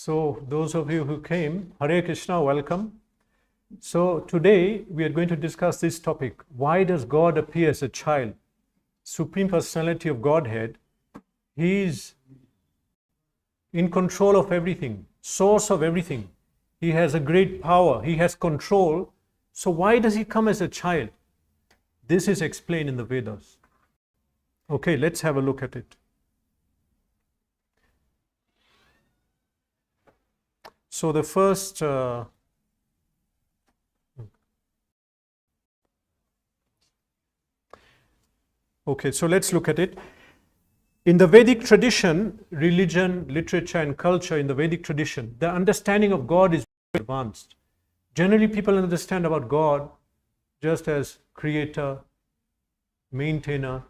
So those of you who came, Hare Krishna, welcome. So today we are going to discuss this topic. Why does God appear as a child? Supreme Personality of Godhead. He is in control of everything, source of everything. He has a great power. He has control. So why does he come as a child? This is explained in the Vedas. Okay, let's have a look at it. So the first okay, so let's look at it. In the Vedic tradition, religion, literature and culture in the Vedic tradition, the understanding of God is very advanced. Generally, people understand about God just as creator, maintainer,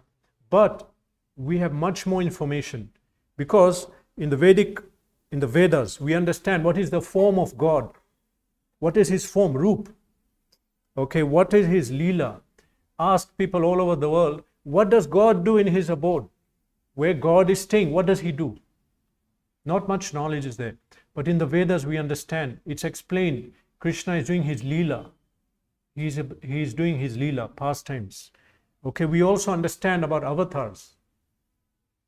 but we have much more information because in the Vedas, we understand what is the form of God. What is his form, Roop? Okay, what is his Leela? Ask people all over the world, what does God do in his abode? Where God is staying, what does he do? Not much knowledge is there. But in the Vedas, we understand, it's explained, Krishna is doing his Leela. He is doing his Leela, pastimes. Okay, we also understand about avatars.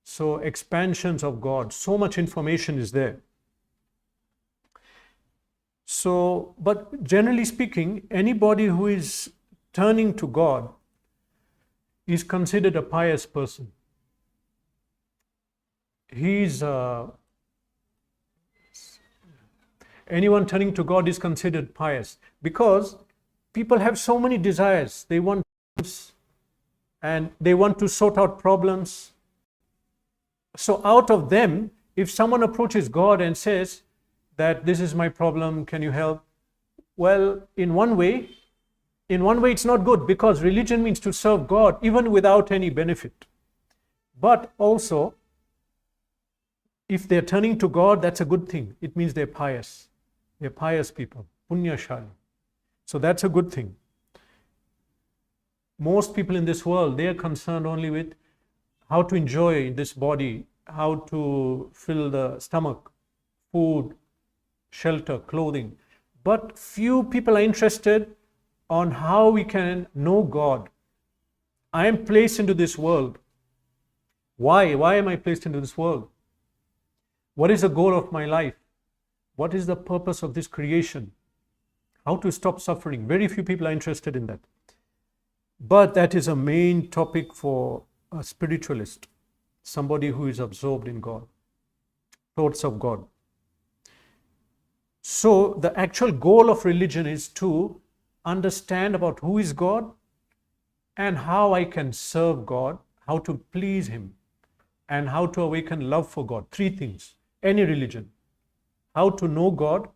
So expansions of God, so much information is there. So, but generally speaking, anybody who is turning to God is considered a pious person. Anyone turning to God is considered pious because people have so many desires. They want and they want to sort out problems. So out of them, if someone approaches God and says that this is my problem, can you help? Well, in one way it's not good because religion means to serve God even without any benefit. But also, if they're turning to God, that's a good thing. It means they're pious. They're pious people, punyashali. So that's a good thing. Most people in this world, they are concerned only with how to enjoy this body, how to fill the stomach, food, shelter, clothing. But few people are interested on how we can know God. I am placed into this world. Why? Why am I placed into this world? What is the goal of my life? What is the purpose of this creation? How to stop suffering? Very few people are interested in that. But that is a main topic for a spiritualist, somebody who is absorbed in God, thoughts of God. So the actual goal of religion is to understand about who is God and how I can serve God, how to please him, and how to awaken love for God. Three things. Any religion. How to know God,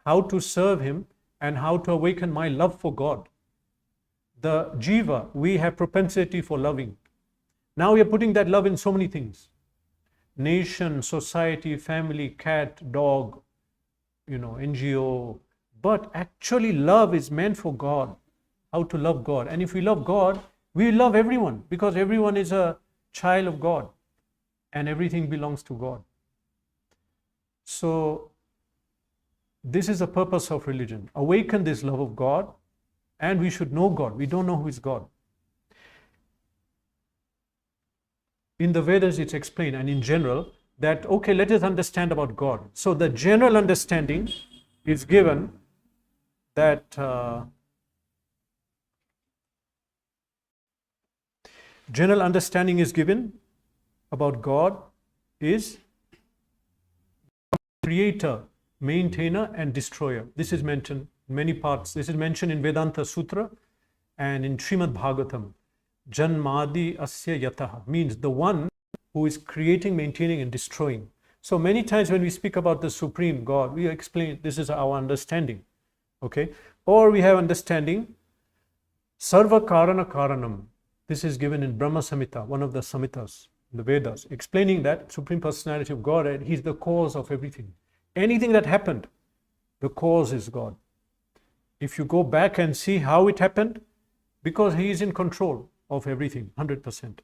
how to serve him, and how to awaken my love for God. The jiva, we have propensity for loving. Now we are putting that love in so many things. Nation, society, family, cat, dog, NGO. But actually love is meant for God. How to love God. And if we love God, we love everyone because everyone is a child of God and everything belongs to God. So this is the purpose of religion. Awaken this love of God, and we should know God. We don't know who is God. In the Vedas it's explained, and in general, that okay, let us understand about God. So the general understanding is given that general understanding is given about God is creator, maintainer and destroyer. This is mentioned in many parts. This is mentioned in Vedanta Sutra and in Srimad Bhagavatam. Janmadi asya yataha means the one who is creating, maintaining and destroying. So many times when we speak about the Supreme God, we explain this is our understanding. Okay? Or we have understanding Sarva Karana Karanam. This is given in Brahma Samhita, one of the Samhitas, the Vedas, explaining that Supreme Personality of God, he's the cause of everything. Anything that happened, the cause is God. If you go back and see how it happened, because he is in control of everything, 100%.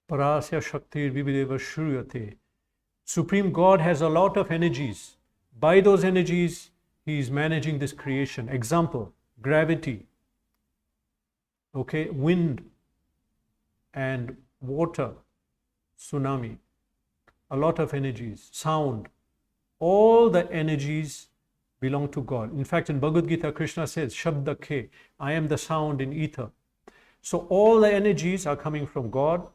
Parasya Shaktir Vivideva Shruyate Supreme God has a lot of energies. By those energies, He is managing this creation. Example, gravity, okay, wind and water, tsunami, a lot of energies, sound. All the energies belong to God. In fact, in Bhagavad Gita, Krishna says, Shabda Ke, I am the sound in ether. So all the energies are coming from God.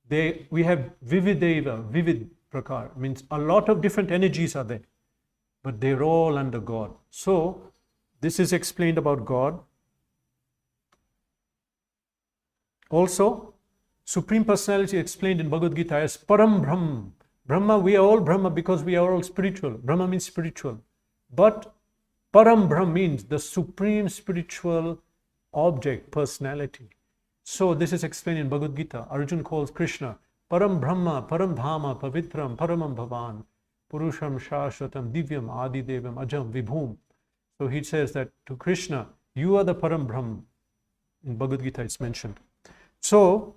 We have Vivideva, Vivid Prakar, means a lot of different energies are there, but they're all under God. So this is explained about God. Also, Supreme Personality explained in Bhagavad Gita as Param Brahma. Brahma, we are all Brahma because we are all spiritual. Brahma means spiritual. But Param Brahma means the supreme spiritual object, personality. So this is explained in Bhagavad Gita. Arjuna calls Krishna Param Brahma, Param Dhama, Pavitram, Paramam Bhavan, Purusham Shashvatam, Divyam, Adidevam, Ajam, Vibhum. So he says that to Krishna, you are the Param Brahma. In Bhagavad Gita it's mentioned. So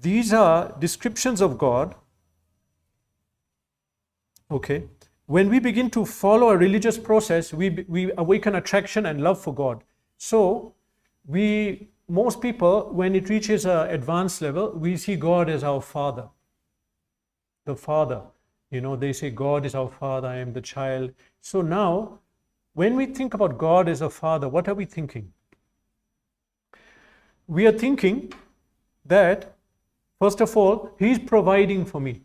these are descriptions of God. Okay. When we begin to follow a religious process, we awaken attraction and love for God. So most people, when it reaches an advanced level, we see God as our Father. The Father. They say God is our Father, I am the child. So now, when we think about God as a Father, what are we thinking? We are thinking that, first of all, He's providing for me.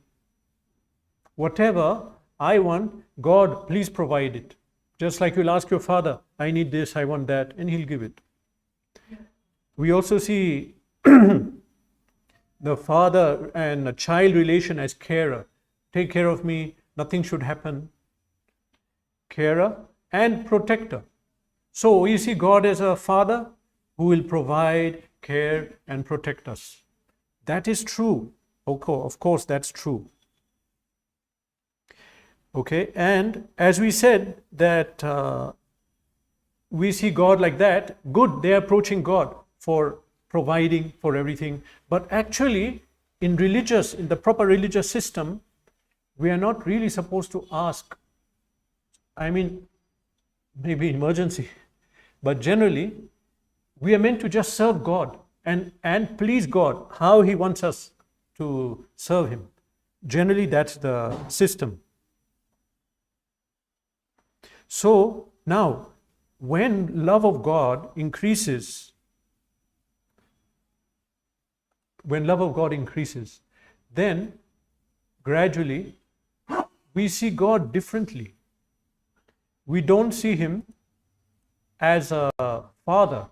Whatever I want, God, please provide it. Just like you'll ask your father, I need this, I want that, and He'll give it. We also see the father and a child relation as carer. Take care of me, nothing should happen. Carer and protector. So we see God as a father who will provide, care, and protect us. That is true. Of course, that's true. Okay, and as we said that we see God like that, good, they are approaching God for providing for everything. But actually, in the proper religious system, we are not really supposed to ask. I mean, maybe emergency, but generally, we are meant to just serve God and please God how He wants us to serve Him. Generally, that's the system. So now, when love of God increases, then gradually we see God differently. We don't see Him as a father.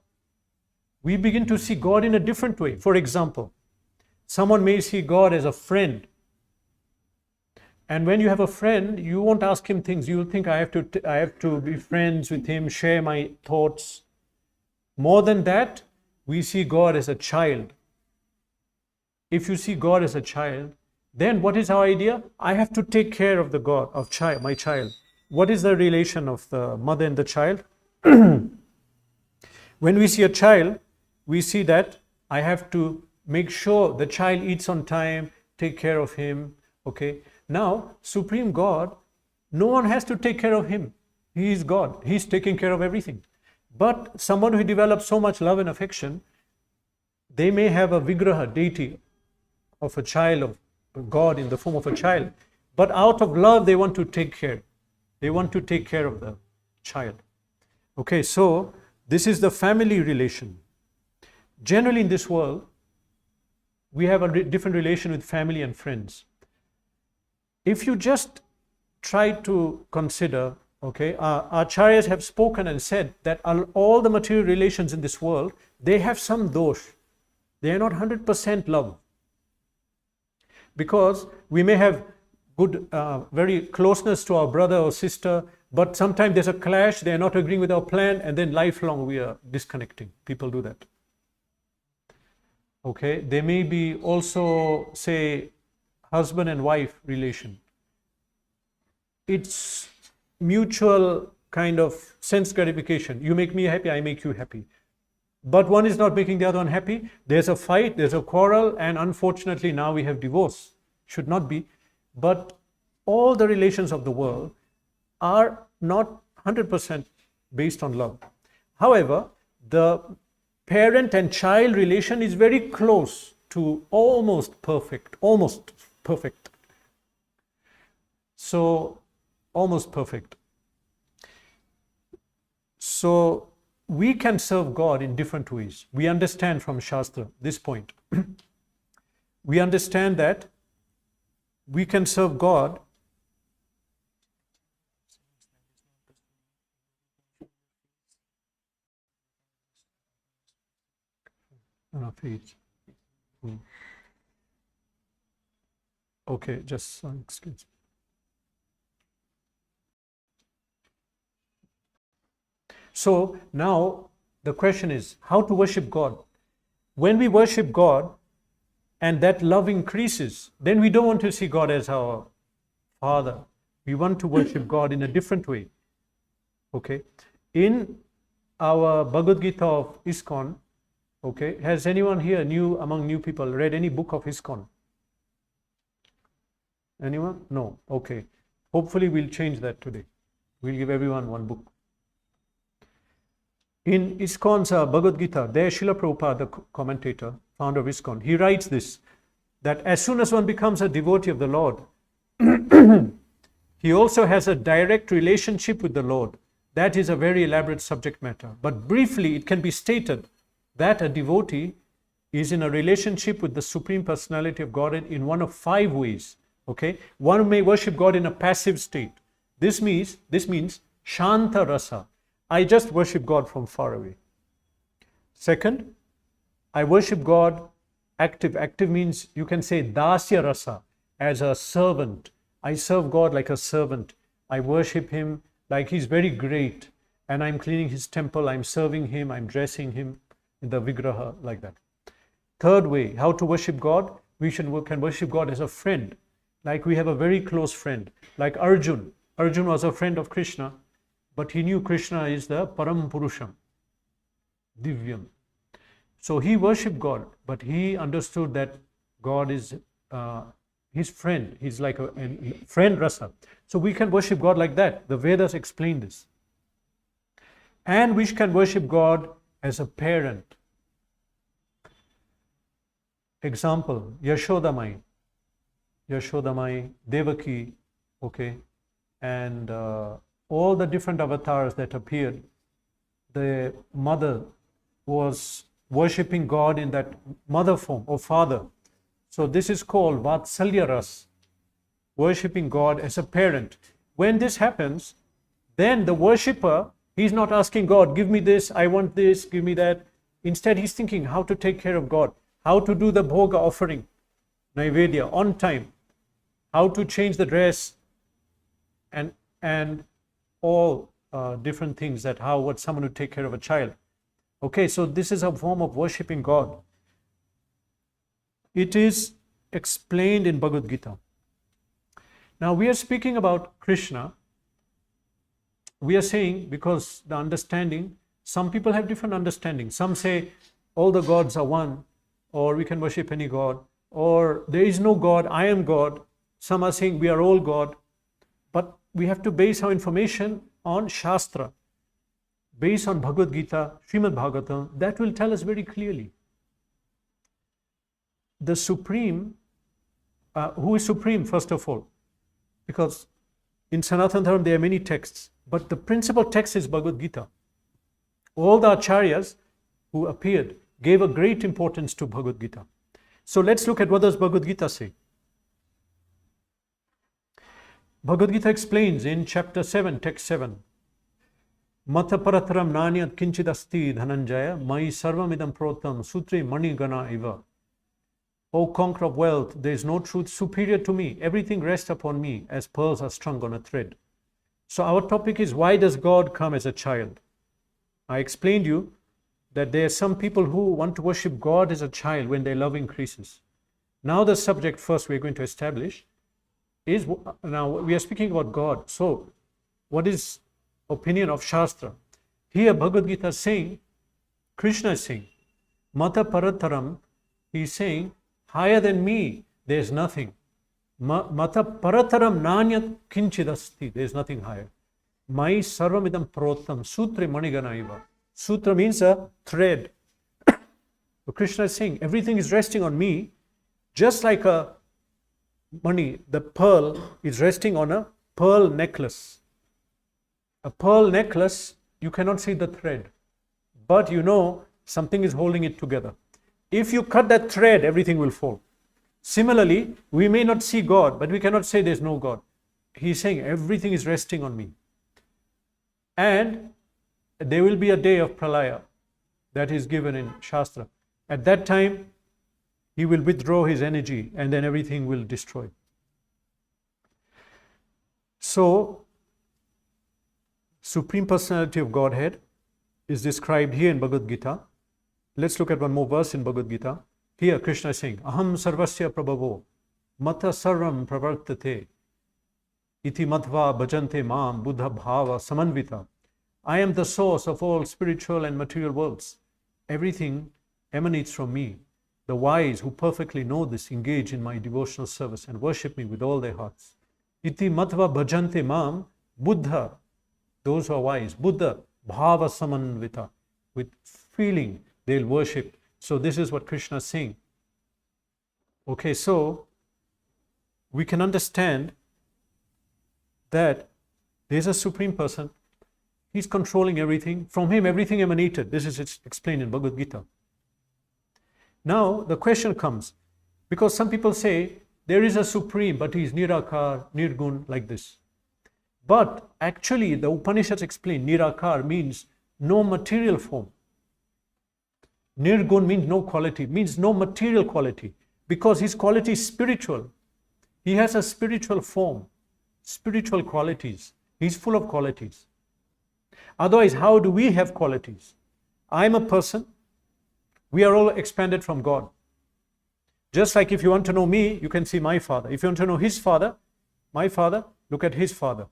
We begin to see God in a different way. For example, someone may see God as a friend. And when you have a friend, you won't ask him things. You will think, I have to be friends with him, share my thoughts. More than that, we see God as a child. If you see God as a child, then what is our idea? I have to take care of my child. What is the relation of the mother and the child? When we see a child, we see that I have to make sure the child eats on time, take care of him. Okay. Now, Supreme God, no one has to take care of Him. He is God. He's taking care of everything. But someone who develops so much love and affection, they may have a vigraha, deity of a child, of God in the form of a child. But out of love, they want to take care. They want to take care of the child. Okay, so this is the family relation. Generally in this world, we have a different relation with family and friends. If you just try to consider, okay, our acharyas have spoken and said that all the material relations in this world, they have some dosh. They are not 100% love. Because we may have good, very closeness to our brother or sister, but sometimes there's a clash, they are not agreeing with our plan, and then lifelong we are disconnecting. People do that. Okay, there may be also, say, husband and wife relation. It's mutual kind of sense gratification. You make me happy, I make you happy. But one is not making the other one happy. There's a fight, there's a quarrel, and unfortunately now we have divorce. Should not be. But all the relations of the world are not 100% based on love. However, the parent and child relation is very close to almost perfect, So, almost perfect. So, we can serve God in different ways. We understand from Shastra this point. We understand that we can serve God on our feet. Okay, just excuse me. So now the question is how to worship God. When we worship God and that love increases, then we don't want to see God as our Father. We want to worship God in a different way. Okay. In our Bhagavad Gita of ISKCON, okay, has anyone here among new people read any book of ISKCON? Anyone? No. Okay. Hopefully we'll change that today. We'll give everyone one book. In ISKCON's Bhagavad Gita, there Srila Prabhupada, the commentator, founder of ISKCON, he writes this, that as soon as one becomes a devotee of the Lord, he also has a direct relationship with the Lord. That is a very elaborate subject matter. But briefly, it can be stated that a devotee is in a relationship with the Supreme Personality of Godhead in one of 5 ways. Okay, one may worship God in a passive state. This means Shanta Rasa. I just worship God from far away. Second, I worship God active. Active means you can say Dasya Rasa, as a servant. I serve God like a servant. I worship Him like He's very great. And I'm cleaning His temple, I'm serving Him, I'm dressing Him in the Vigraha, like that. Third way, how to worship God? We can worship God as a friend. Like we have a very close friend. Like Arjun. Arjun was a friend of Krishna, but he knew Krishna is the Param Purusham, Divyam. So he worshipped God, but he understood that God is his friend. He's like a friend rasa. So we can worship God like that. The Vedas explain this. And we can worship God as a parent. Example, Yashodamai, Devaki, okay, and all the different avatars that appeared. The mother was worshipping God in that mother form or father. So this is called Vatsalya Ras, worshipping God as a parent. When this happens, then the worshipper, he's not asking God, give me this, I want this, give me that. Instead, he's thinking how to take care of God, how to do the bhoga offering, Naivedya, on time, how to change the dress, and all different things, that what someone would take care of a child. Okay, so this is a form of worshipping God. It is explained in Bhagavad Gita. Now we are speaking about Krishna. We are saying, because the understanding, some people have different understanding. Some say all the gods are one, or we can worship any god, or there is no God, I am God. Some are saying we are all God. But we have to base our information on Shastra, based on Bhagavad Gita, Srimad Bhagavatam. That will tell us very clearly. The Supreme, who is Supreme first of all? Because in Sanatana Dharma there are many texts, but the principal text is Bhagavad Gita. All the acharyas who appeared gave a great importance to Bhagavad Gita. So let's look at what does Bhagavad Gita say. Bhagavad Gita explains in chapter 7, text 7, Mata parataram nanyat kinchidasti dhananjaya mai sarvamidam protam sutri mani gana iva. O conqueror of wealth, there is no truth superior to me. Everything rests upon me as pearls are strung on a thread. So our topic is, why does God come as a child? I explained you that there are some people who want to worship God as a child when their love increases. Now the subject first we're going to establish is, now we are speaking about God. So what is opinion of Shastra? Here Bhagavad Gita is saying, Krishna is saying, Mata Parataram, he is saying, higher than me, there is nothing. Mata parataram nanyat kinchidasti. There is nothing higher. Mai sarvamidam prottam sutre maniganaiva. Sutra means a thread. So Krishna is saying, everything is resting on me, just like a money, the pearl is resting on a pearl necklace. A pearl necklace, you cannot see the thread, but you know something is holding it together. If you cut that thread, everything will fall. Similarly, we may not see God, but we cannot say there's no God. He's saying everything is resting on me. And there will be a day of pralaya that is given in Shastra. At that time, he will withdraw his energy and then everything will destroy. So, Supreme Personality of Godhead is described here in Bhagavad Gita. Let's look at one more verse in Bhagavad Gita. Here Krishna is saying, Aham sarvasya prabhavo mata sarvam pravartate iti madhva bhajante mam buddha bhava samanvita. I am the source of all spiritual and material worlds. Everything emanates from me. The wise who perfectly know this engage in my devotional service and worship me with all their hearts. Iti matva bhajante mam buddha. Those who are wise, Buddha bhava samanvita. With feeling they'll worship. So this is what Krishna is saying. Okay, so we can understand that there's a Supreme Person. He's controlling everything. From him, everything emanated. This is explained in Bhagavad Gita. Now, the question comes, because some people say, there is a Supreme, but he's Nirakar, Nirgun, like this. But actually, the Upanishads explain, Nirakar means no material form. Nirgun means no quality, means no material quality, because his quality is spiritual. He has a spiritual form, spiritual qualities. He's full of qualities. Otherwise, how do we have qualities? I'm a person. We are all expanded from God. Just like if you want to know me, you can see my father. If you want to know his father, my father, look at his father.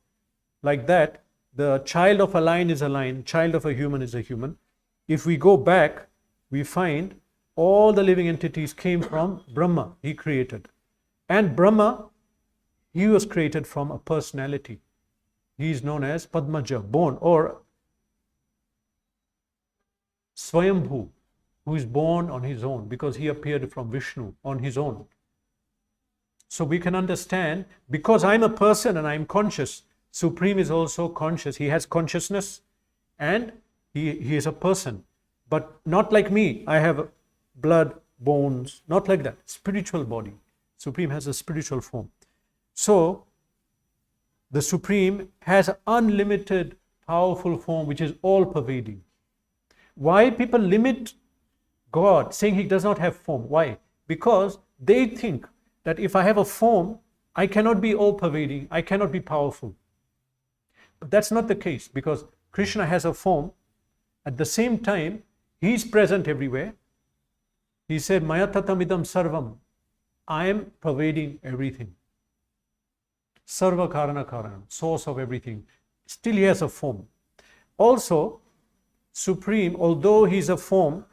Like that, the child of a lion is a lion, child of a human is a human. If we go back, we find all the living entities came from Brahma, he created. And Brahma, he was created from a personality. He is known as Padmaja, born, or Swayambhu, who is born on his own because he appeared from Vishnu on his own. So we can understand, because I'm a person and I'm conscious, Supreme is also conscious. He has consciousness and he is a person. But not like me, I have blood, bones, not like that. Spiritual body. Supreme has a spiritual form. So, the Supreme has an unlimited, powerful form which is all-pervading. Why people limit God, saying he does not have form? Why? Because they think that if I have a form, I cannot be all-pervading, I cannot be powerful. But that's not the case, because Krishna has a form. At the same time, he is present everywhere. He said, Maya tatamidam sarvam. I am pervading everything. Sarva karana karanam, source of everything. Still he has a form. Also, Supreme, although he is a form,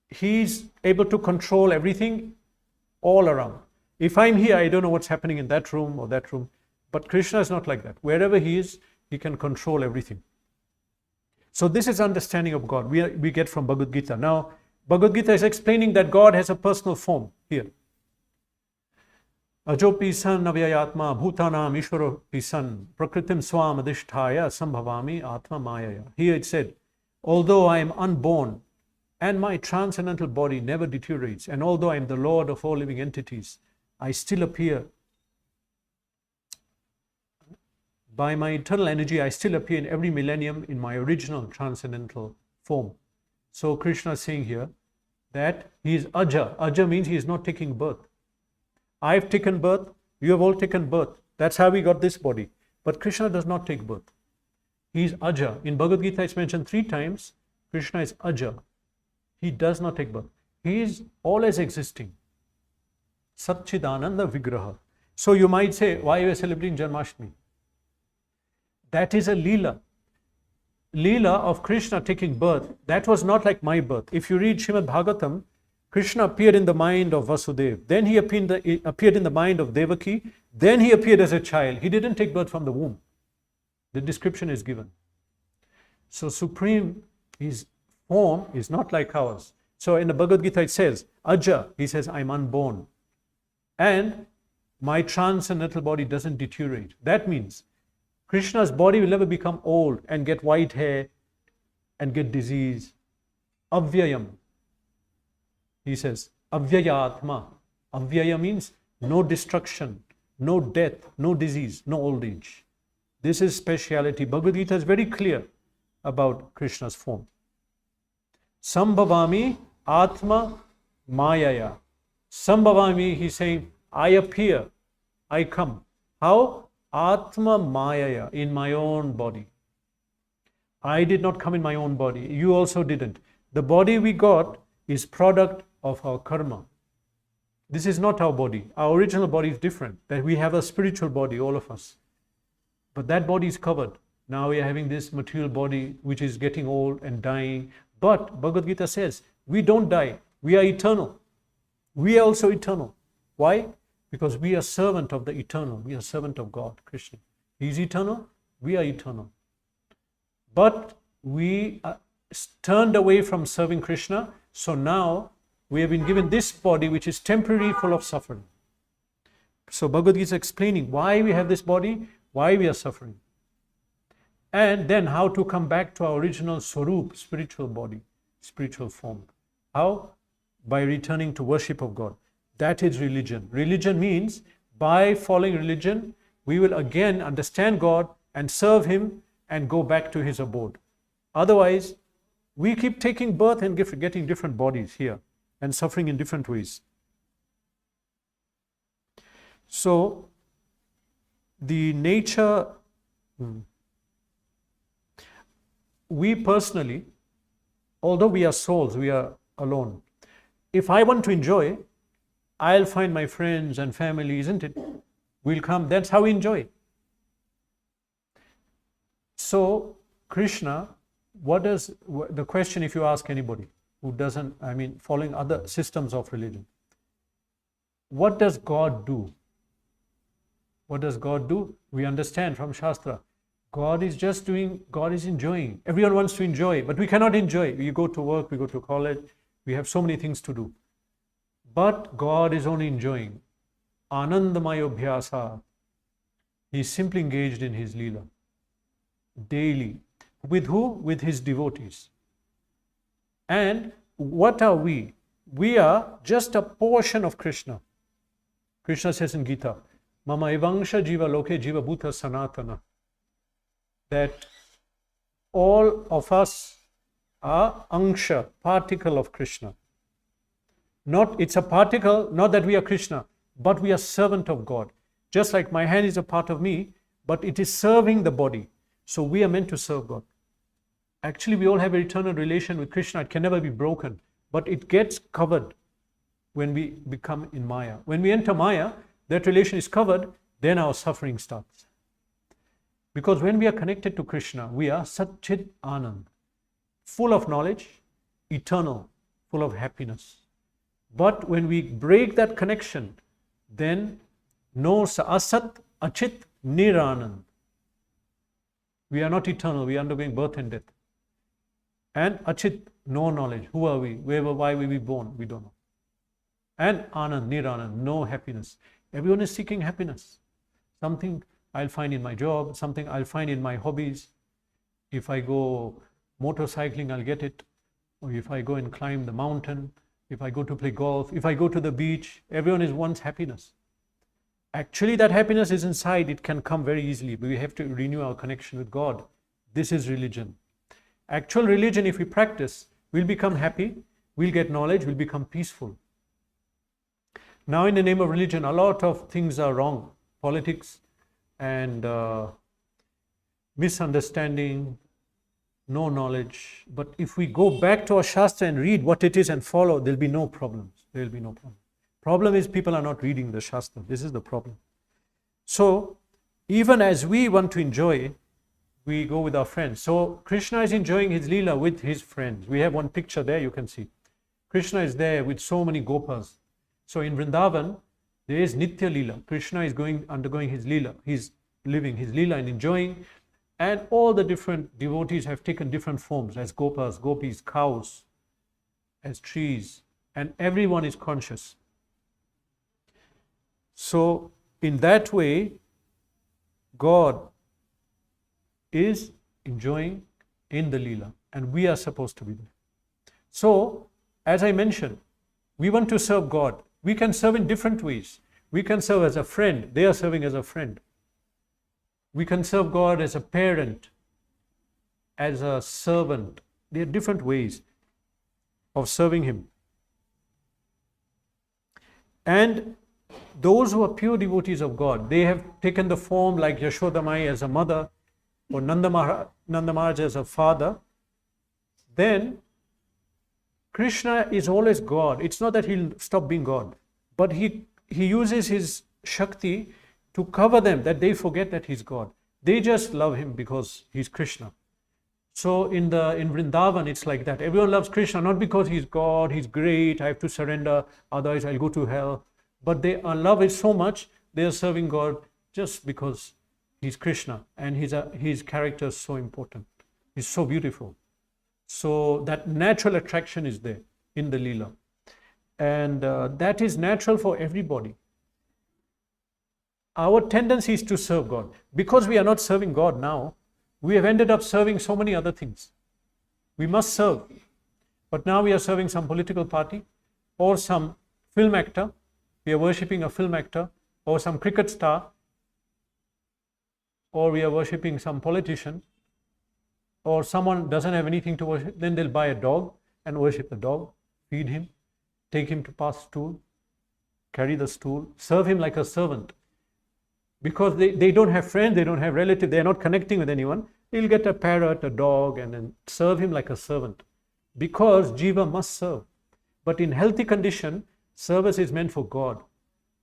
he is able to control everything all around. If I'm here, I don't know what's happening in that room or that room. But Krishna is not like that. Wherever he is, he can control everything. So this is understanding of God. We get from Bhagavad Gita. Now, Bhagavad Gita is explaining that God has a personal form here. Ajopi san avyayatma bhutanam ishvaro san prakritim swam adhisthaya sambhavami atma mayaya. Here it said, although I am unborn and my transcendental body never deteriorates, and although I am the Lord of all living entities, I still appear. By my eternal energy, I still appear in every millennium in my original transcendental form. So Krishna is saying here that he is Aja. Aja means he is not taking birth. I've taken birth, you have all taken birth. That's how we got this body. But Krishna does not take birth. He is Aja. In Bhagavad Gita it's mentioned 3 times, Krishna is Aja. He does not take birth. He is always existing. Satchidananda Vigraha. So you might say, why are we celebrating Janmashtami? That is a Leela. Leela of Krishna taking birth, that was not like my birth. If you read Srimad Bhagavatam, Krishna appeared in the mind of Vasudeva. Then he appeared in the mind of Devaki. Then he appeared as a child. He didn't take birth from the womb. The description is given. So Supreme, his form is not like ours. So in the Bhagavad Gita it says, Aja, he says, I'm unborn. And my transcendental body doesn't deteriorate. That means Krishna's body will never become old and get white hair and get disease. Avyayam. He says, Avyayatma. Avyaya means no destruction, no death, no disease, no old age. This is speciality. Bhagavad Gita is very clear about Krishna's form. Sambhavami Atma Mayaya. Sambhavami, he's saying, I appear, I come. How? Atma Mayaya, in my own body. I did not come in my own body. You also didn't. The body we got is product of our karma. This is not our body. Our original body is different. That we have a spiritual body, all of us. But that body is covered. Now we are having this material body which is getting old and dying. But Bhagavad Gita says, we don't die. We are eternal. We are also eternal. Why? Because we are servant of the eternal. We are servant of God, Krishna. He is eternal. We are eternal. But we turned away from serving Krishna. So now we have been given this body which is temporary, full of suffering. So Bhagavad Gita is explaining why we have this body, why we are suffering. And then how to come back to our original Swarup, spiritual body, spiritual form. How? By returning to worship of God. That is religion. Religion means by following religion, we will again understand God and serve Him and go back to His abode. Otherwise, we keep taking birth and getting different bodies here and suffering in different ways. So, the nature, we personally, although we are souls, we are alone. If I want to enjoy, I'll find my friends and family, isn't it? We'll come, that's how we enjoy. So, Krishna, the question if you ask anybody who doesn't, following other systems of religion, what does God do? What does God do? We understand from Shastra. God is enjoying. Everyone wants to enjoy, but we cannot enjoy. We go to work, we go to college, we have so many things to do. But God is only enjoying. Anandamayo Bhyasa. He is simply engaged in His Leela. Daily. With who? With His devotees. And what are we? We are just a portion of Krishna. Krishna says in Gita, Mama evangsha jiva loke jiva bhuta sanatana. That all of us are angsha, particle of Krishna. It's a particle, not that we are Krishna, but we are servant of God. Just like my hand is a part of me, but it is serving the body. So we are meant to serve God. Actually, we all have an eternal relation with Krishna. It can never be broken. But it gets covered when we become in Maya. When we enter Maya, that relation is covered, then our suffering starts. Because when we are connected to Krishna, we are Satchit Anand, full of knowledge, eternal, full of happiness. But when we break that connection, then no Asat, Achit, Niranand. We are not eternal, we are undergoing birth and death. And Achit, no knowledge. Who are we? Why were we born? We don't know. And Anand, Niranand, no happiness. Everyone is seeking happiness. Something I'll find in my job, something I'll find in my hobbies. If I go motorcycling, I'll get it. Or if I go and climb the mountain, if I go to play golf, if I go to the beach, everyone wants happiness. Actually, that happiness is inside. It can come very easily, but we have to renew our connection with God. This is religion. Actual religion, if we practice, we'll become happy, we'll get knowledge, we'll become peaceful. Now, in the name of religion, a lot of things are wrong. Politics and misunderstanding, no knowledge. But if we go back to our Shastra and read what it is and follow, there'll be no problems. There'll be no problem. Problem is people are not reading the Shastra. This is the problem. So, even as we want to enjoy, we go with our friends. So, Krishna is enjoying His Leela with His friends. We have one picture there, you can see. Krishna is there with so many gopas. So in Vrindavan, there is Nitya Leela. Krishna is undergoing his Leela. He's living his Leela and enjoying. And all the different devotees have taken different forms as gopas, gopis, cows, as trees. And everyone is conscious. So in that way, God is enjoying in the Leela. And we are supposed to be there. So, as I mentioned, we want to serve God. We can serve in different ways. We can serve as a friend. They are serving as a friend. We can serve God as a parent, as a servant. There are different ways of serving Him. And those who are pure devotees of God, they have taken the form like Yashodamai as a mother or Nanda Maharaj as a father. Then Krishna is always God. It's not that he'll stop being God, but he uses his Shakti to cover them, that they forget that he's God. They just love him because he's Krishna. So in Vrindavan, it's like that. Everyone loves Krishna, not because he's God, he's great, I have to surrender, otherwise I'll go to hell. But they love it so much, they are serving God just because he's Krishna and his character is so important. He's so beautiful. So that natural attraction is there in the Leela. And that is natural for everybody. Our tendency is to serve God. Because we are not serving God now, we have ended up serving so many other things. We must serve. But now we are serving some political party or some film actor. We are worshipping a film actor or some cricket star, or we are worshipping some politician, or someone doesn't have anything to worship, then they'll buy a dog and worship the dog, feed him, take him to pass stool, carry the stool, serve him like a servant. Because they don't have friends, they don't have relatives, they are not connecting with anyone, they'll get a parrot, a dog, and then serve him like a servant. Because Jiva must serve. But in healthy condition, service is meant for God.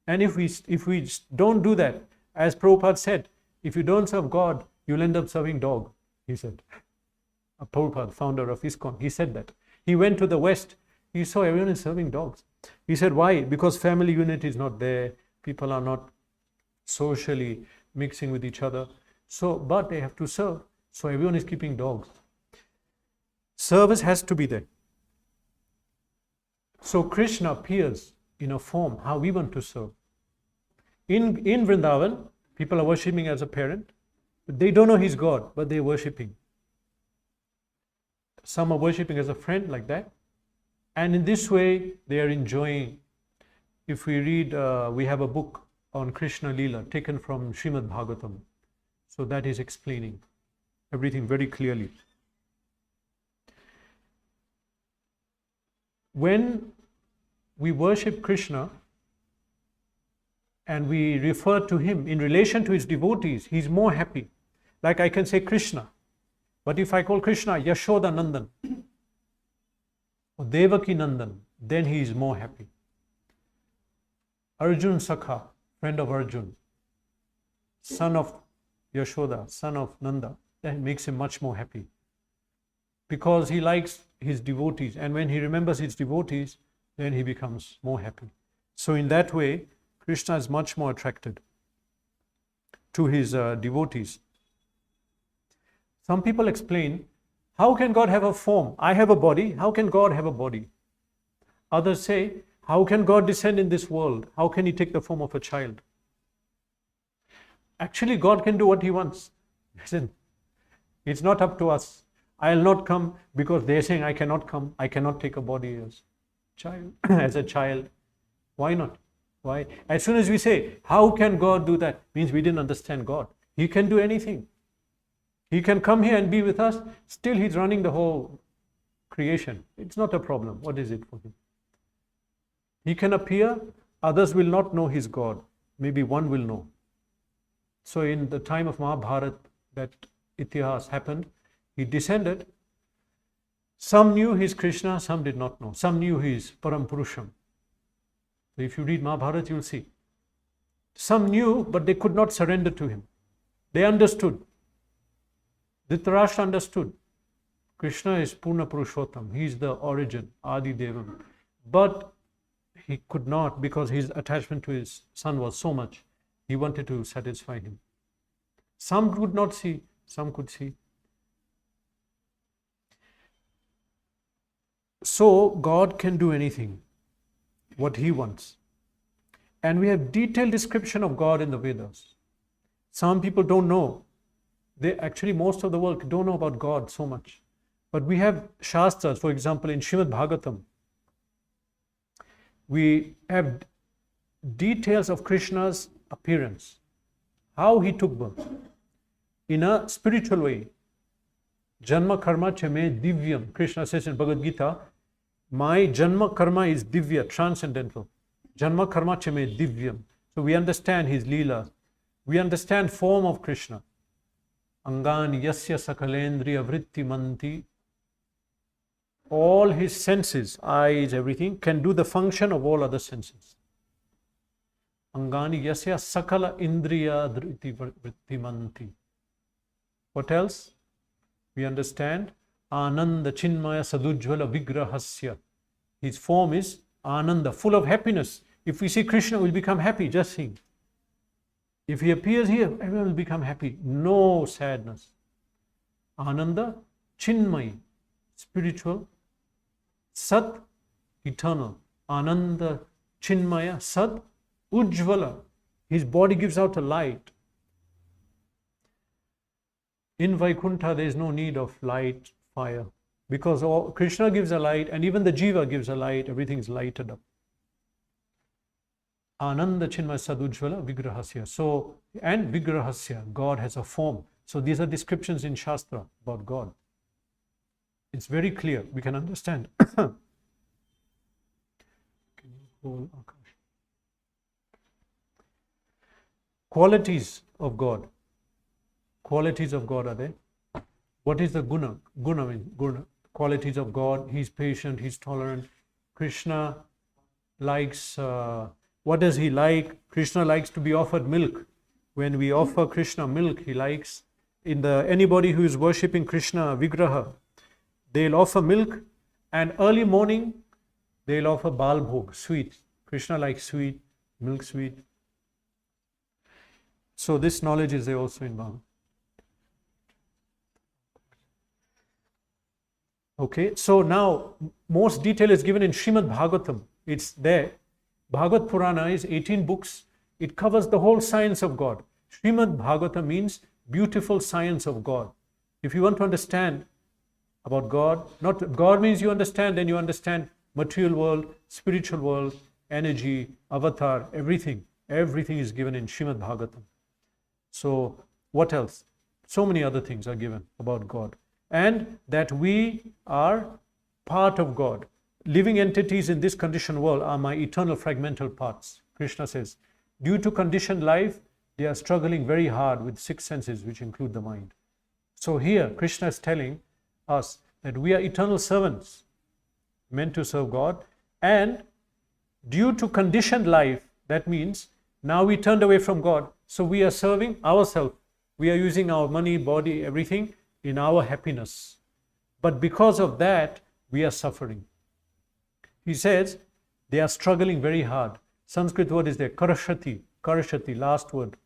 And if we don't do that, as Prabhupada said, if you don't serve God, you'll end up serving dog, he said. Prabhupada, founder of ISKCON, he said that. He went to the West, he saw everyone is serving dogs. He said, why? Because family unity is not there, people are not socially mixing with each other. So, but they have to serve. So everyone is keeping dogs. Service has to be there. So Krishna appears in a form how we want to serve. In Vrindavan, people are worshipping as a parent. They don't know he's God, but they're worshipping. Some are worshipping as a friend, like that. And in this way, they are enjoying. If we read, we have a book on Krishna Leela taken from Srimad Bhagavatam. So that is explaining everything very clearly. When we worship Krishna and we refer to him in relation to his devotees, he's more happy. Like I can say Krishna, but if I call Krishna Yashoda Nandan or Devaki Nandan, then he is more happy. Arjun Sakha, friend of Arjun, son of Yashoda, son of Nanda, that makes him much more happy. Because he likes his devotees, and when he remembers his devotees, then he becomes more happy. So in that way, Krishna is much more attracted to his devotees. Some people explain, how can God have a form? I have a body, how can God have a body? Others say, how can God descend in this world? How can he take the form of a child? Actually, God can do what he wants. Listen, it's not up to us. I'll not come because they're saying I cannot come. I cannot take a body as child, as a child. Why not? Why? As soon as we say, how can God do that? Means we didn't understand God. He can do anything. He can come here and be with us. Still, he's running the whole creation. It's not a problem. What is it for him? He can appear. Others will not know he's God. Maybe one will know. So in the time of Mahabharata, that Itihas happened, he descended. Some knew he's Krishna, some did not know. Some knew he's Param Purusham. So if you read Mahabharata, you'll see. Some knew, but they could not surrender to him. They understood. Dhritarashtra understood. Krishna is Purna Purushottam. He is the origin, Adi Devam. But he could not, because his attachment to his son was so much. He wanted to satisfy him. Some could not see, some could see. So God can do anything, what he wants. And we have detailed description of God in the Vedas. Some people don't know. Most of the world don't know about God so much. But we have Shastras, for example, in Srimad Bhagavatam. We have details of Krishna's appearance, how he took birth, in a spiritual way. Janma karma cha me divyam. Krishna says in Bhagavad Gita, my janma karma is divya, transcendental. Janma karma cha me divyam. So we understand his leela. We understand form of Krishna. Angani yasya sakalendriya vritti manti. All his senses, eyes, everything, can do the function of all other senses. Angani yasya sakala indriya vritti manti. What else? We understand Ananda Chinmaya Sadujjvala Vigrahasya. His form is Ananda, full of happiness. If we see Krishna, we'll become happy, just seeing. If he appears here, everyone will become happy. No sadness. Ananda Chinmaya, spiritual. Sat, eternal. Ananda Chinmaya Sat Ujjvala. His body gives out a light. In Vaikuntha, there is no need of light, fire, because Krishna gives a light, and even the jiva gives a light. Everything is lighted up. Ananda Chinmaya Sadujjvala Vigrahasya. So, and Vigrahasya, God has a form. So these are descriptions in Shastra about God. It's very clear. We can understand. Qualities of God. Qualities of God are there. What is the guna? Guna means guna. Qualities of God. He's patient, he's tolerant. Krishna likes, what does he like? Krishna likes to be offered milk. When we offer Krishna milk, he likes. Anybody who is worshipping Krishna Vigraha, they'll offer milk, and early morning they'll offer bal bhog, sweet. Krishna likes sweet, milk sweet. So this knowledge is there also in Bhagavad. Okay, so now most detail is given in Srimad Bhagavatam. It's there. Bhagavad Purana is 18 books. It covers the whole science of God. Srimad Bhagavatam means beautiful science of God. If you want to understand about God, not God means you understand, then you understand material world, spiritual world, energy, avatar, everything. Everything is given in Srimad Bhagavatam. So what else? So many other things are given about God. And that we are part of God. Living entities in this conditioned world are my eternal fragmental parts. Krishna says, due to conditioned life, they are struggling very hard with 6 senses, which include the mind. So here, Krishna is telling us that we are eternal servants, meant to serve God. And due to conditioned life, that means now we turned away from God. So we are serving ourselves. We are using our money, body, everything in our happiness. But because of that, we are suffering. He says they are struggling very hard. Sanskrit word is there, karashati, last word.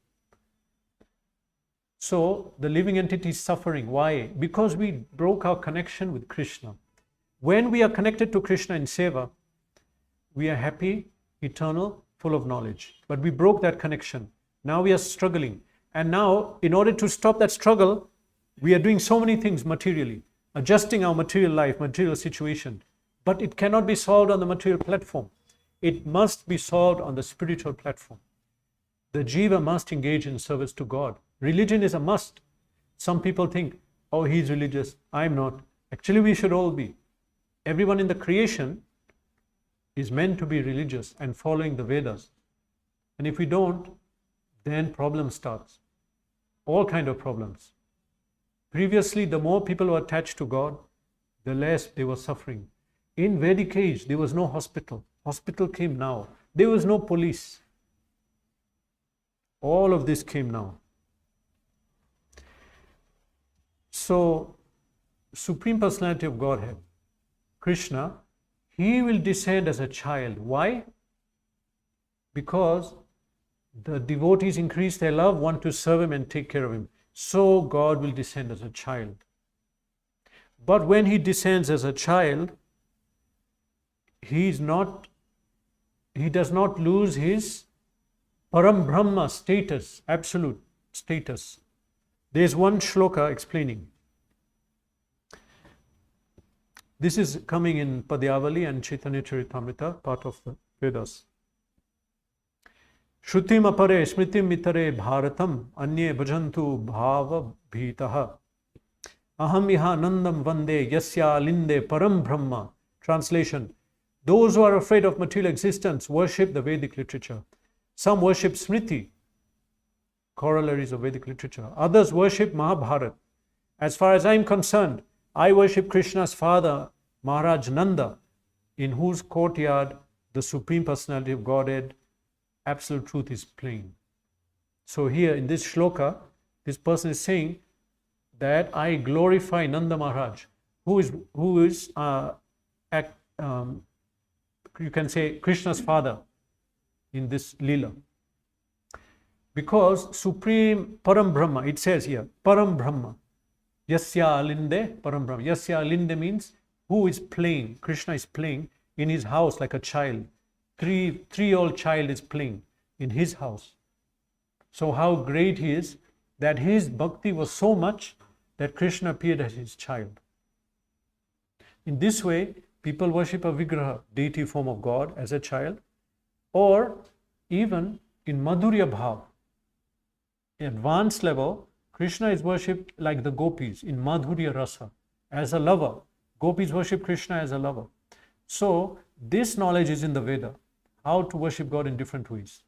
So the living entity is suffering. Why? Because we broke our connection with Krishna. When we are connected to Krishna in seva, we are happy, eternal, full of knowledge. But we broke that connection. Now we are struggling. And now, in order to stop that struggle, we are doing so many things materially, adjusting our material life, material situation. But it cannot be solved on the material platform. It must be solved on the spiritual platform. The jiva must engage in service to God. Religion is a must. Some people think, oh, he's religious, I'm not. Actually, we should all be. Everyone in the creation is meant to be religious and following the Vedas. And if we don't, then problem starts. All kind of problems. Previously, the more people were attached to God, the less they were suffering. In Vedic age, there was no hospital. Hospital came now. There was no police. All of this came now. So, Supreme Personality of Godhead, Krishna, he will descend as a child. Why? Because the devotees increase their love, want to serve him and take care of him. So God will descend as a child. But when he descends as a child, he does not lose his Param Brahma status, absolute status. There is one shloka explaining. This is coming in Padyavali and Chaitanya Charitamrita, part of the Vedas. Shrutim apare smritim mitare bharatam anye bhajantu bhava bhitaha aham iha nandam vande yasya linde param brahma. Translation: those who are afraid of material existence worship the Vedic literature. Some worship Smriti, corollaries of Vedic literature. Others worship Mahabharata. As far as I am concerned, I worship Krishna's father, Maharaj Nanda, in whose courtyard the Supreme Personality of Godhead, Absolute Truth, is playing. So here in this shloka, this person is saying that I glorify Nanda Maharaj, who is you can say Krishna's father in this Leela. Because Supreme Param Brahma, it says here, Param Brahma, Yasya Alinde Param Brahma. Yasya Alinde means who is playing, Krishna is playing in his house like a child. Three-year-old child is playing in his house. So how great he is, that his bhakti was so much that Krishna appeared as his child. In this way, people worship a Vigraha, deity form of God, as a child, or even in Madhurya Bhav, advanced level, Krishna is worshipped like the gopis in Madhurya Rasa, as a lover. Gopis worship Krishna as a lover. So this knowledge is in the Veda, how to worship God in different ways.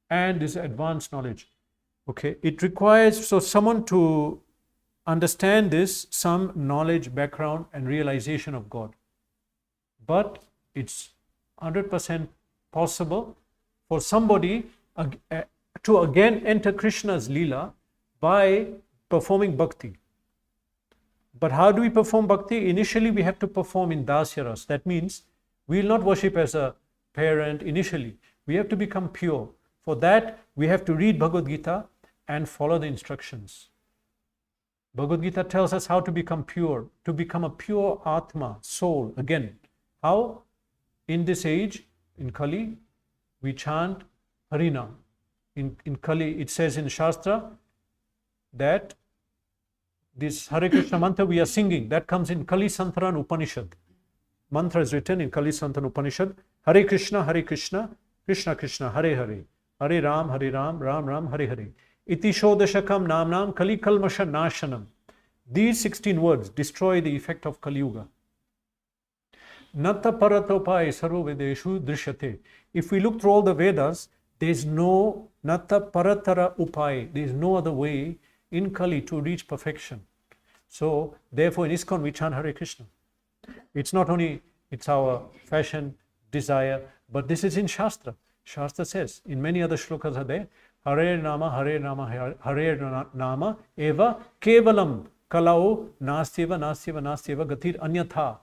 And this advanced knowledge. Okay, it requires, so someone to understand this, some knowledge, background and realization of God. But it's 100% possible for somebody to again enter Krishna's Leela by performing bhakti. But how do we perform bhakti? Initially, we have to perform in Dasya Ras. That means we will not worship as a parent initially. We have to become pure. For that, we have to read Bhagavad Gita and follow the instructions. Bhagavad Gita tells us how to become pure, to become a pure Atma, soul. Again, how? In this age, in Kali, we chant Harinam. In Kali, it says in Shastra that this Hare Krishna mantra we are singing, that comes in Kali Santran Upanishad. Mantra is written in Kali Santran Upanishad. Hare Krishna, Krishna Krishna, Hare Hare. Hare Ram, Ram Ram, Hare Hare. Iti Shodashakam Namnam Kali Kalmasha Nashanam. These 16 words destroy the effect of Kali Yuga. Nata Paratopai Sarva Vedeshu Drishyate. If we look through all the Vedas, there is no Nata Paratara Upai. There is no other way in Kali to reach perfection. So, therefore, in ISKCON we chant Hare Krishna. It's not only, it's our fashion, desire, but this is in Shastra. Shastra says, in many other shlokas are there, Hare Nama, Hare Nama, Hare Nama, Eva, Kevalam, Kalao, Nastyeva, Nastyeva, Nastyeva, Gatir, Anyatha,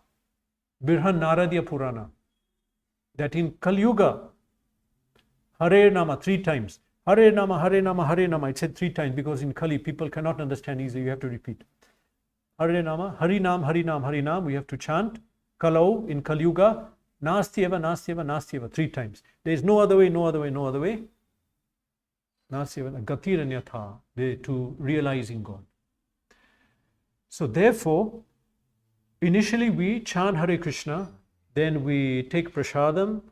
Birhan Naradya Purana. That in Kali Yuga, Hare Nama 3 times. Hare Nama, Hare Nama, Hare Nama. It said 3 times because in Kali people cannot understand easily. You have to repeat. Hare Nama, Harinam, Harinam, Harinam. We have to chant. Kalau in Kali Yuga, Nastyeva, Nastyeva, Nastyeva 3 times. There is no other way, no other way, no other way. Nastyeva, Gatiranyatha, to realizing God. So therefore, initially we chant Hare Krishna, then we take prasadam,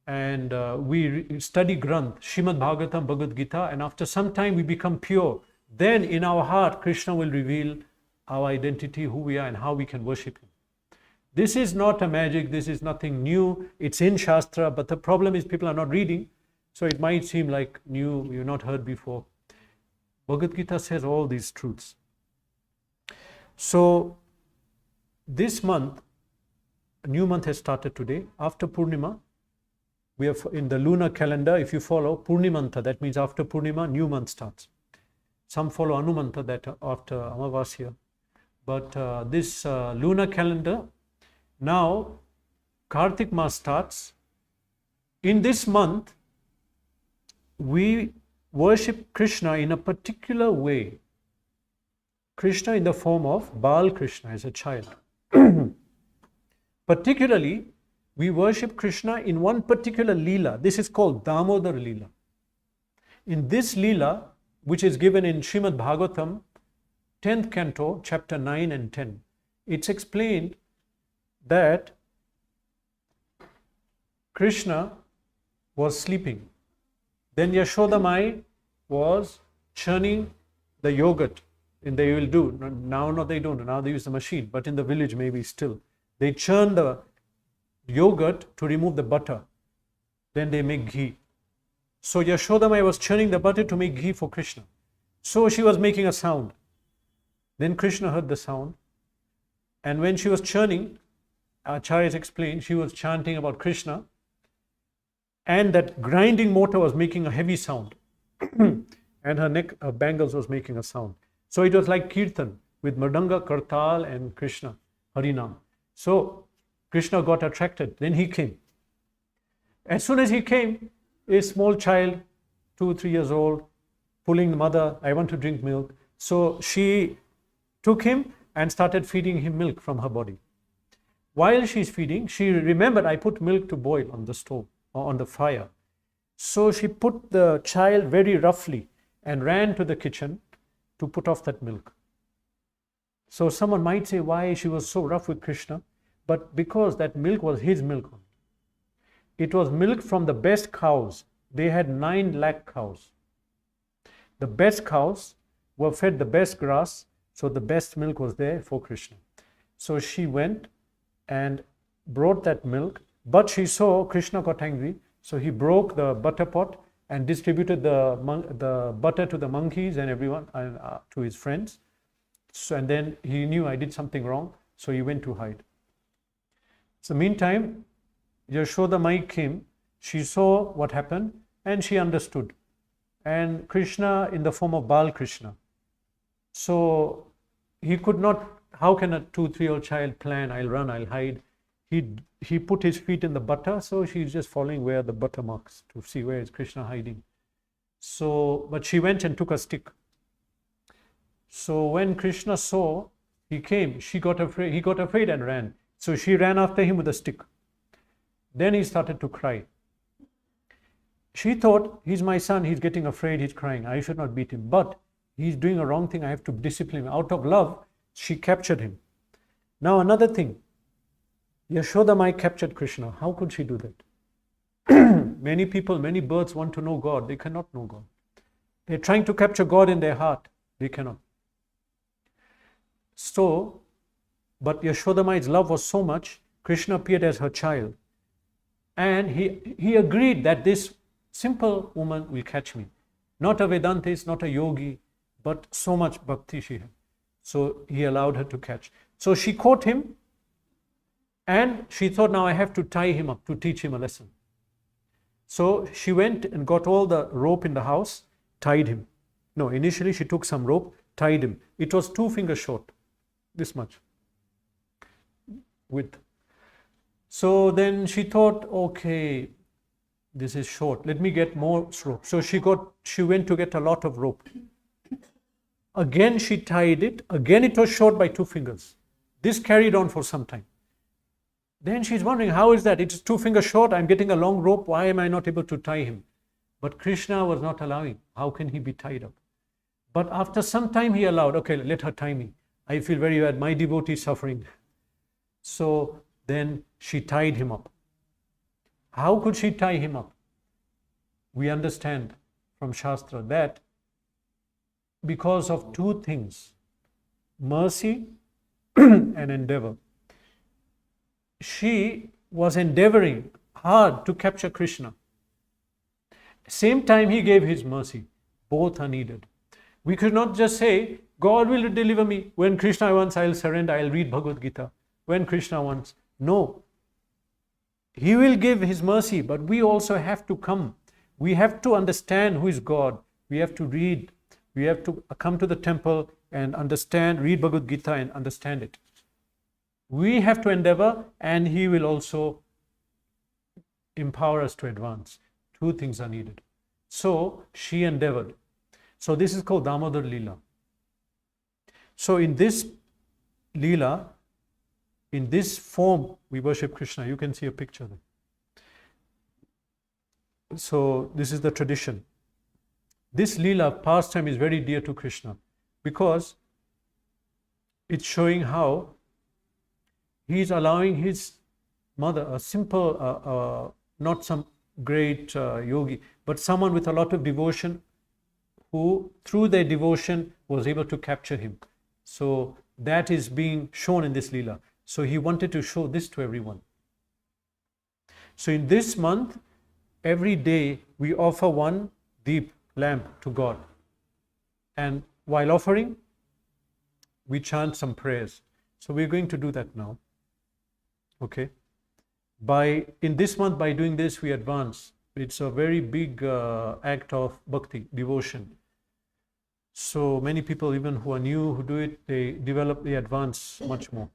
and we study Granth, Shrimad Bhagavatam, Bhagavad Gita, and after some time we become pure. Then in our heart, Krishna will reveal our identity, who we are, and how we can worship Him. This is not a magic, this is nothing new. It's in Shastra, but the problem is people are not reading, so it might seem like new, you've not heard before. Bhagavad Gita says all these truths. So this month, a new month has started today. After Purnima, we have in the lunar calendar, if you follow Purnimanta, that means after Purnima, new month starts. Some follow Anumanta, that after Amavasya. But this lunar calendar, now Kartik Maas starts. In this month, we worship Krishna in a particular way. Krishna in the form of Bal Krishna as a child. Particularly, we worship Krishna in one particular Leela. This is called Damodar Leela. In this Leela, which is given in Srimad Bhagavatam, 10th canto, chapter 9 and 10, it's explained that Krishna was sleeping. Then Yashoda Mai was churning the yogurt. And they will do. Now no, they don't. Now they use the machine. But in the village maybe still. They churn the yogurt to remove the butter. Then they make ghee. So Yashoda Mai was churning the butter to make ghee for Krishna. So she was making a sound. Then Krishna heard the sound. And when she was churning, Acharyas explained, she was chanting about Krishna. And that grinding mortar was making a heavy sound. And her bangles was making a sound. So it was like Kirtan with Mridanga, Kartal and Krishna, Harinam. So Krishna got attracted. Then he came. As soon as he came, a small child, 2-3 years old, pulling the mother, I want to drink milk. So she took him and started feeding him milk from her body. While she's feeding, she remembered I put milk to boil on the stove or on the fire. So she put the child very roughly and ran to the kitchen to put off that milk. So someone might say why she was so rough with Krishna, but because that milk was his milk. It was milk from the best cows. They had 9 lakh cows. The best cows were fed the best grass, so the best milk was there for Krishna. So she went and brought that milk, but she saw Krishna got angry, so he broke the butter pot and distributed the butter to the monkeys and everyone, to his friends. So, and then he knew I did something wrong, so he went to hide. So meantime, Yashoda Mai came, she saw what happened and she understood. And Krishna in the form of Bal Krishna. So he could not, how can a 2-3-year-old child plan, I'll run, I'll hide. He put his feet in the butter, so she's just following where the butter marks to see where is Krishna hiding. So, but she went and took a stick. So when Krishna saw he came, he got afraid and ran. So she ran after him with a stick. Then he started to cry. She thought, he's my son, he's getting afraid, he's crying, I should not beat him. But he's doing a wrong thing, I have to discipline him. Out of love, she captured him. Now another thing, Yashoda Mai captured Krishna. How could she do that? Many people, many birds want to know God. They cannot know God. They're trying to capture God in their heart. They cannot. So, but Yashoda Mai's love was so much, Krishna appeared as her child. And he agreed that this simple woman will catch me. Not a Vedantist, not a yogi, but so much bhakti she had. So he allowed her to catch. So she caught him. And she thought, now I have to tie him up to teach him a lesson. So she went and got all the rope in the house, tied him. No, initially she took some rope, tied him. It was 2 fingers short, this much width. So then she thought, okay, this is short. Let me get more rope. So she went to get a lot of rope. Again she tied it. Again it was short by 2 fingers. This carried on for some time. Then she's wondering, how is that? It's 2 fingers short, I'm getting a long rope, why am I not able to tie him? But Krishna was not allowing. How can he be tied up? But after some time he allowed, okay, let her tie me. I feel very bad, my devotee is suffering. So then she tied him up. How could she tie him up? We understand from Shastra that because of 2 things, mercy and endeavor. She was endeavoring hard to capture Krishna. Same time he gave his mercy. Both are needed. We could not just say, God will deliver me. When Krishna wants, I'll surrender, I'll read Bhagavad Gita. When Krishna wants. No. He will give his mercy, but we also have to come. We have to understand who is God. We have to read. We have to come to the temple and understand, read Bhagavad Gita and understand it. We have to endeavor, and he will also empower us to advance. Two things are needed. So she endeavored. So this is called Damodar Leela. So in this Leela, in this form, we worship Krishna. You can see a picture there. So this is the tradition. This Leela pastime is very dear to Krishna because it's showing how he is allowing his mother, a simple, not some great yogi, but someone with a lot of devotion, who through their devotion was able to capture him. So that is being shown in this Leela. So he wanted to show this to everyone. So in this month, every day we offer one deep lamp to God. And while offering, we chant some prayers. So we're going to do that now. Okay. In this month, by doing this, we advance. It's a very big act of bhakti, devotion. So many people, even who are new, who do it, they advance much more.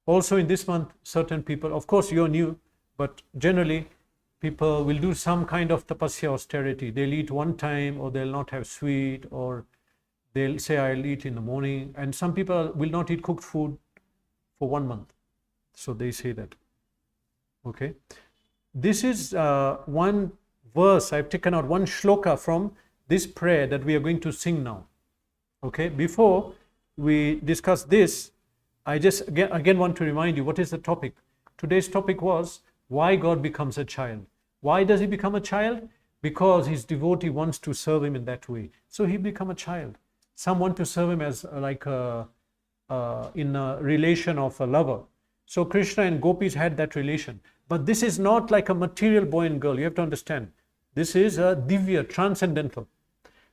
Also in this month, certain people, of course you're new, but generally people will do some kind of tapasya, austerity. They'll eat one time, or they'll not have sweet, or they'll say, I'll eat in the morning. And some people will not eat cooked food for 1 month. So they say that. Okay. This is one verse, I've taken out one shloka from this prayer that we are going to sing now. Okay. Before we discuss this, I just again want to remind you, what is the topic? Today's topic was why God becomes a child. Why does he become a child? Because his devotee wants to serve him in that way. So he become a child. Some want to serve him as like in a relation of a lover. So Krishna and gopis had that relation. But this is not like a material boy and girl. You have to understand. This is a divya, transcendental.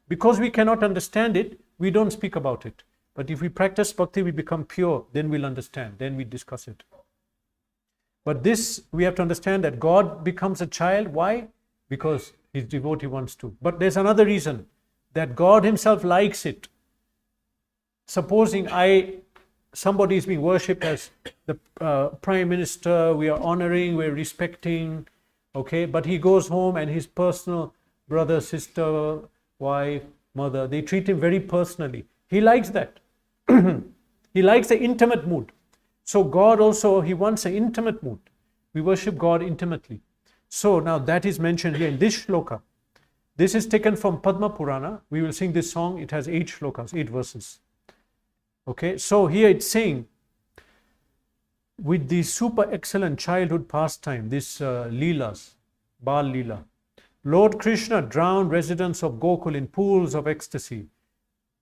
Because we cannot understand it, we don't speak about it. But if we practice bhakti, we become pure, then we'll understand, then we discuss it. But this, we have to understand that God becomes a child. Why? Because his devotee wants to. But there's another reason, that God himself likes it. Supposing somebody is being worshipped as the prime minister, we are honoring, we're respecting, okay, but he goes home and his personal brother, sister, wife, mother, they treat him very personally. He likes that. He likes the intimate mood. So God also, he wants an intimate mood. We worship God intimately. So now that is mentioned here in this shloka. This is taken from Padma Purana. We will sing this song. It has 8 shlokas, 8 verses. Okay, so here it's saying, with the super excellent childhood pastime, this Leelas, Bal Leela, Lord Krishna drowned residents of Gokul in pools of ecstasy.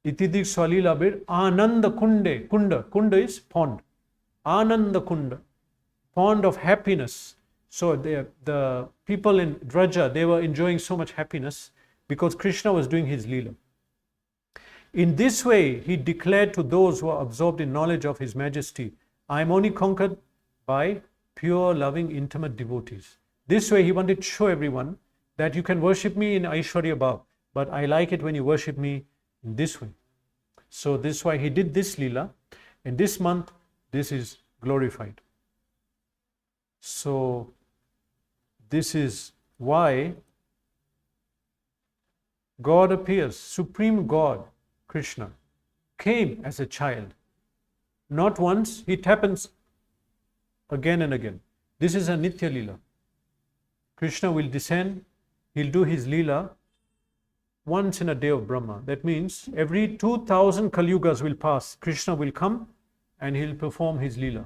Itidik Swalila Bir Ananda Kunde. Kunda is pond. Ananda Kunda, pond of happiness. So the people in Draja, they were enjoying so much happiness because Krishna was doing his Leela. In this way, he declared to those who are absorbed in knowledge of his majesty, I am only conquered by pure, loving, intimate devotees. This way, he wanted to show everyone that you can worship me in Aishwarya Bhav, but I like it when you worship me in this way. So this is why he did this Leela. And this month, this is glorified. So this is why God appears, Supreme God, Krishna, came as a child. Not once, it happens again and again. This is a Nitya Leela. Krishna will descend, he'll do his Leela once in a day of Brahma. That means every 2000 Kalyugas will pass. Krishna will come and he'll perform his Leela.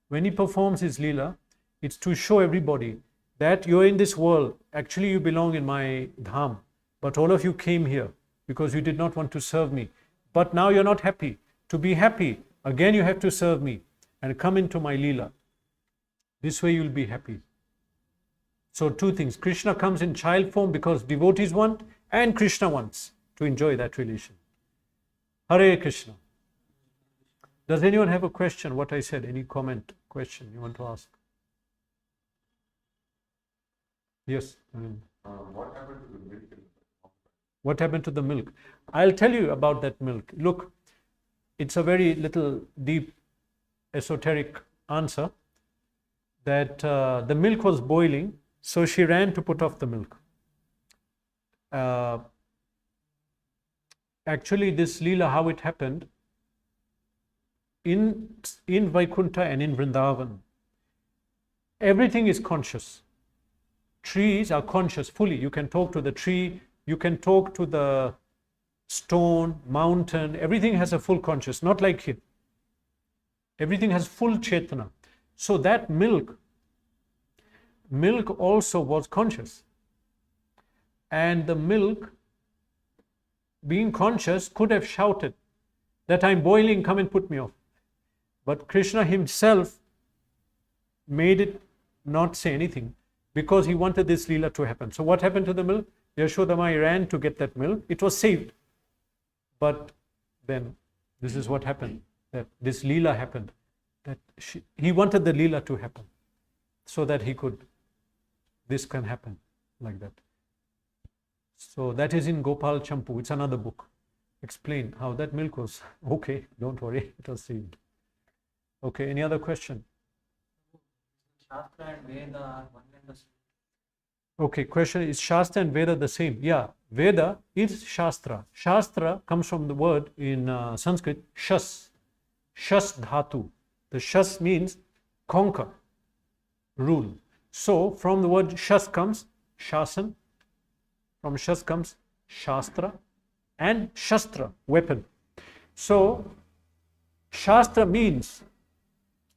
When he performs his Leela, it's to show everybody that you're in this world. Actually, you belong in my dham. But all of you came here because you did not want to serve me. But now you're not happy. To be happy, again you have to serve me and come into my Leela. This way you'll be happy. So 2 things. Krishna comes in child form because devotees want, and Krishna wants to enjoy that relation. Hare Krishna. Does anyone have a question, what I said? Any comment, question you want to ask? Yes. What happened to the milk? What happened to the milk? I'll tell you about that milk. Look, it's a very little deep esoteric answer that the milk was boiling. So she ran to put off the milk. Actually, this Leela, how it happened, in Vaikuntha and in Vrindavan, everything is conscious. Trees are conscious fully. You can talk to the tree, you can talk to the stone, mountain, everything has a full conscious, not like here. Everything has full Chetana. So that milk also was conscious. And the milk, being conscious, could have shouted that I'm boiling, come and put me off. But Krishna himself made it not say anything because he wanted this Leela to happen. So what happened to the milk? Yashodamai ran to get that milk. It was saved. But then this is what happened, that this Leela happened. That he wanted the Leela to happen so that this can happen like that. So that is in Gopal Champu. It's another book. Explain how that milk was. Okay, don't worry, it was saved. Okay, any other question? Shastra and Veda are one and the same. Okay, question is Shastra and Veda the same? Yeah, Veda is Shastra. Shastra comes from the word in Sanskrit, Shas. Shas Dhatu. The Shas means conquer, rule. So from the word Shas comes Shasan. From Shas comes Shastra and Shastra, weapon. So Shastra means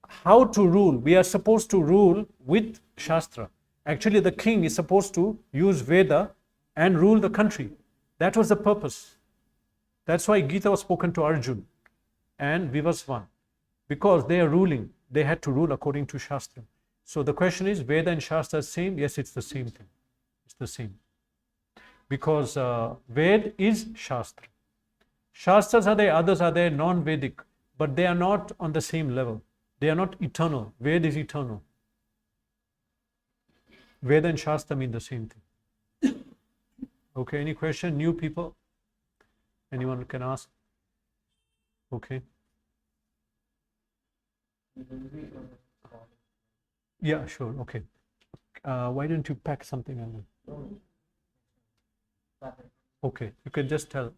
how to rule. We are supposed to rule with Shastra. Actually, the king is supposed to use Veda and rule the country. That was the purpose. That's why Gita was spoken to Arjun and Vivasvan. Because they are ruling, they had to rule according to Shastra. So the question is, Veda and Shastra are same? Yes, it's the same thing. It's the same. Because Ved is Shastra. Shastras are there, others are there, non-Vedic, but they are not on the same level. They are not eternal. Ved is eternal. Veda and Shastra mean the same thing. Okay, any question? New people? Anyone can ask? Okay. Yeah, sure. Okay. Why don't you pack something? Okay, you can just tell.